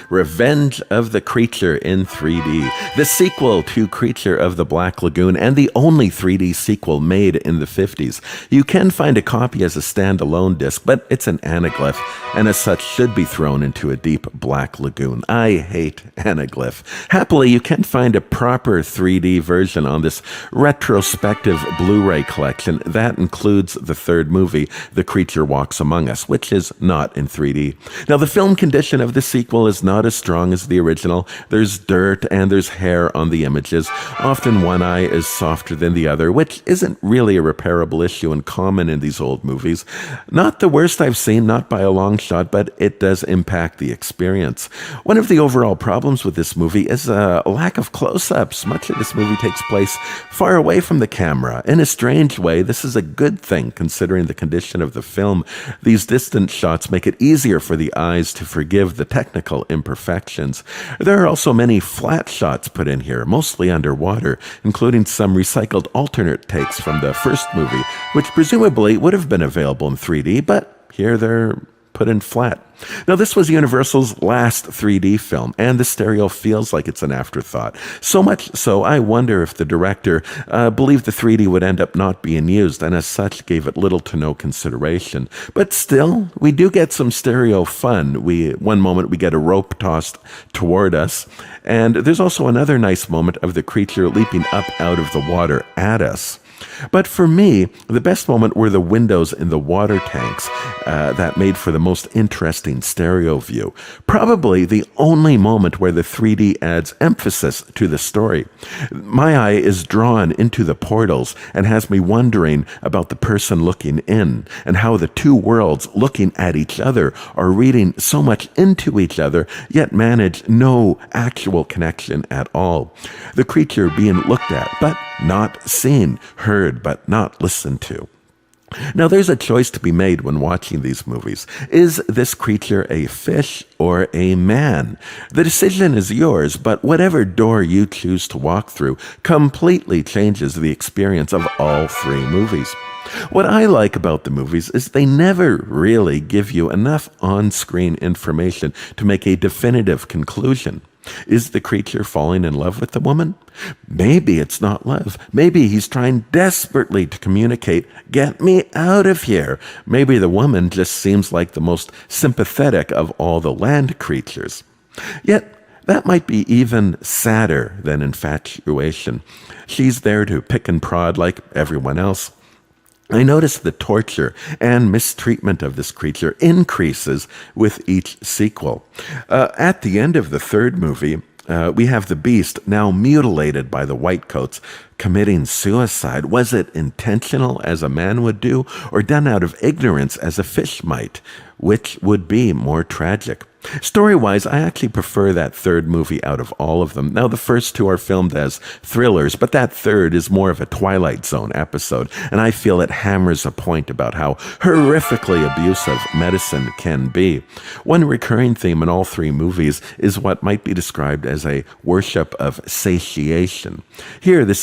Revenge of the Creature in 3D, the sequel to Creature of the Black Lagoon, and the only 3D sequel made in the 50s. You can find a copy as a standalone disc, but it's an anaglyph, and as such should be thrown into a deep black lagoon. I hate anaglyph. Happily, you can find a proper 3D version on this retrospective Blu-ray collection. That includes the third movie, The Creature Walks Among Us, which is not in 3D. Now, the film condition of the sequel is not as strong as the original. There's dirt and there's hair on the images. Often one eye is softer than the other, which isn't really a repairable issue and common in these old movies. Not the worst I've seen, not by a long shot, but it does impact the experience. One of the overall problems with this movie is a lack of close-ups. Much of this movie takes place far away from the camera. In a strange way, this is a good thing considering the condition of the film. These distant shots make it easier for the eyes to forgive the technical imperfections. There are also many flat shots put in here, mostly underwater, including some recycled alternate takes from the first movie, which presumably would have been available in 3D, but here they're put in flat. Now, this was Universal's last 3D film, and the stereo feels like it's an afterthought. So much so, I wonder if the director believed the 3D would end up not being used, and as such gave it little to no consideration. But still, we do get some stereo fun. One moment we get a rope tossed toward us, and there's also another nice moment of the creature leaping up out of the water at us. But for me, the best moment were the windows in the water tanks that made for the most interesting stereo view. Probably the only moment where the 3D adds emphasis to the story. My eye is drawn into the portals and has me wondering about the person looking in and how the two worlds looking at each other are reading so much into each other, yet manage no actual connection at all. The creature being looked at, but not seen, heard but not listened to. Now, there's a choice to be made when watching these movies. Is this creature a fish or a man? The decision is yours, but whatever door you choose to walk through completely changes the experience of all three movies. What I like about the movies is they never really give you enough on-screen information to make a definitive conclusion. Is the creature falling in love with the woman? Maybe it's not love. Maybe he's trying desperately to communicate, "Get me out of here." Maybe the woman just seems like the most sympathetic of all the land creatures. Yet, that might be even sadder than infatuation. She's there to pick and prod like everyone else. I notice the torture and mistreatment of this creature increases with each sequel. At the end of the third movie, we have the beast, now mutilated by the whitecoats, committing suicide. Was it intentional, as a man would do, or done out of ignorance, as a fish might? Which would be more tragic? Story-wise, I actually prefer that third movie out of all of them. Now, the first two are filmed as thrillers, but that third is more of a Twilight Zone episode, and I feel it hammers a point about how horrifically abusive medicine can be. One recurring theme in all three movies is what might be described as a worship of satiation. Here, the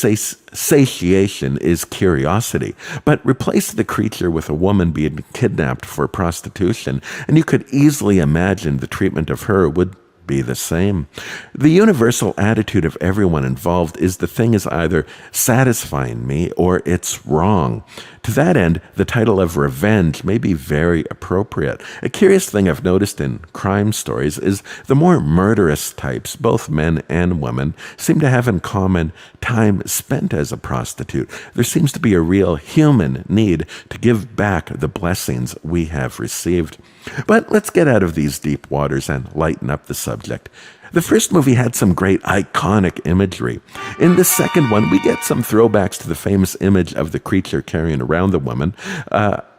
satiation is curiosity, but replace the creature with a woman being kidnapped for prostitution, and you could easily imagine the treatment of her would be the same. The universal attitude of everyone involved is the thing is either satisfying me or it's wrong. To that end, the title of Revenge may be very appropriate. A curious thing I've noticed in crime stories is the more murderous types, both men and women, seem to have in common time spent as a prostitute. There seems to be a real human need to give back the blessings we have received. But let's get out of these deep waters and lighten up the subject. The first movie had some great iconic imagery. In the second one, we get some throwbacks to the famous image of the creature carrying around the woman.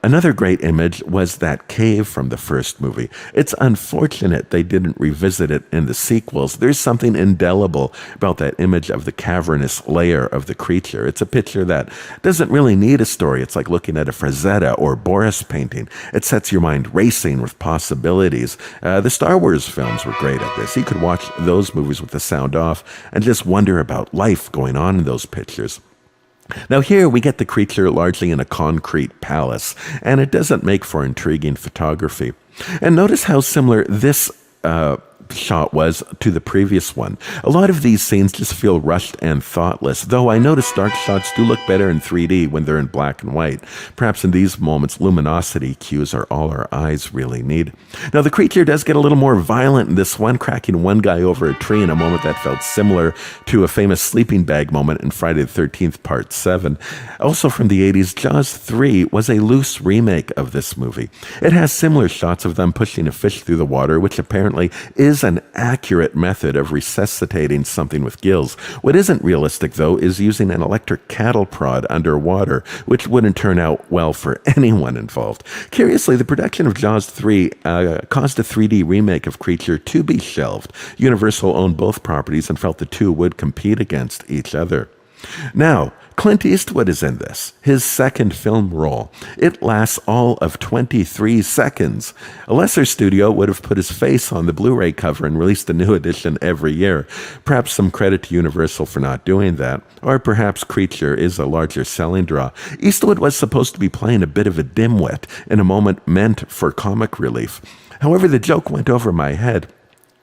Another great image was that cave from the first movie. It's unfortunate they didn't revisit it in the sequels. There's something indelible about that image of the cavernous lair of the creature. It's a picture that doesn't really need a story. It's like looking at a Frazetta or Boris painting. It sets your mind racing with possibilities. The Star Wars films were great at this. You could watch those movies with the sound off and just wonder about life going on in those pictures. Now here we get the creature largely in a concrete palace, and it doesn't make for intriguing photography. And notice how similar this shot was to the previous one. A lot of these scenes just feel rushed and thoughtless, though I notice dark shots do look better in 3D when they're in black and white. Perhaps in these moments, luminosity cues are all our eyes really need. Now, the creature does get a little more violent in this one, cracking one guy over a tree in a moment that felt similar to a famous sleeping bag moment in Friday the 13th Part 7. Also from the 80s, Jaws 3 was a loose remake of this movie. It has similar shots of them pushing a fish through the water, which apparently is an accurate method of resuscitating something with gills. What isn't realistic, though, is using an electric cattle prod underwater, which wouldn't turn out well for anyone involved. Curiously, the production of Jaws 3 caused a 3D remake of Creature to be shelved. Universal owned both properties and felt the two would compete against each other. Now, Clint Eastwood is in this, his second film role. It lasts all of 23 seconds. A lesser studio would have put his face on the Blu-ray cover and released a new edition every year. Perhaps some credit to Universal for not doing that, or perhaps Creature is a larger selling draw. Eastwood was supposed to be playing a bit of a dimwit in a moment meant for comic relief. However, the joke went over my head.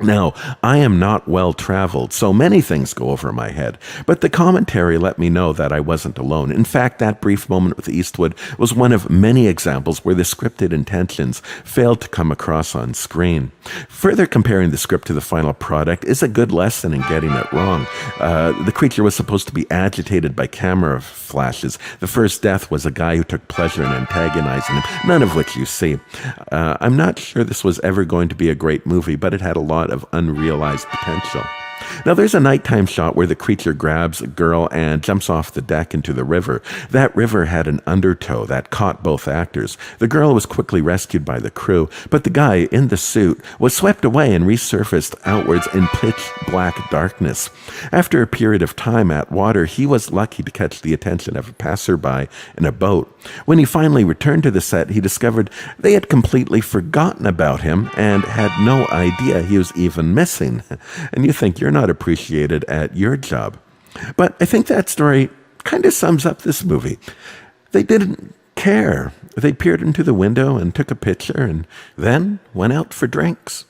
Now, I am not well-traveled, so many things go over my head, but the commentary let me know that I wasn't alone. In fact, that brief moment with Eastwood was one of many examples where the scripted intentions failed to come across on screen. Further comparing the script to the final product is a good lesson in getting it wrong. The creature was supposed to be agitated by camera flashes. The first death was a guy who took pleasure in antagonizing him, none of which you see. I'm not sure this was ever going to be a great movie, but it had a lot of unrealized potential. Now, there's a nighttime shot where the creature grabs a girl and jumps off the deck into the river. That river had an undertow that caught both actors. The girl was quickly rescued by the crew, but the guy in the suit was swept away and resurfaced outwards in pitch black darkness. After a period of time at water, he was lucky to catch the attention of a passerby in a boat. When he finally returned to the set, he discovered they had completely forgotten about him and had no idea he was even missing. And you think you're not appreciated at your job. But I think that story kind of sums up this movie. They didn't care. They peered into the window and took a picture and then went out for drinks.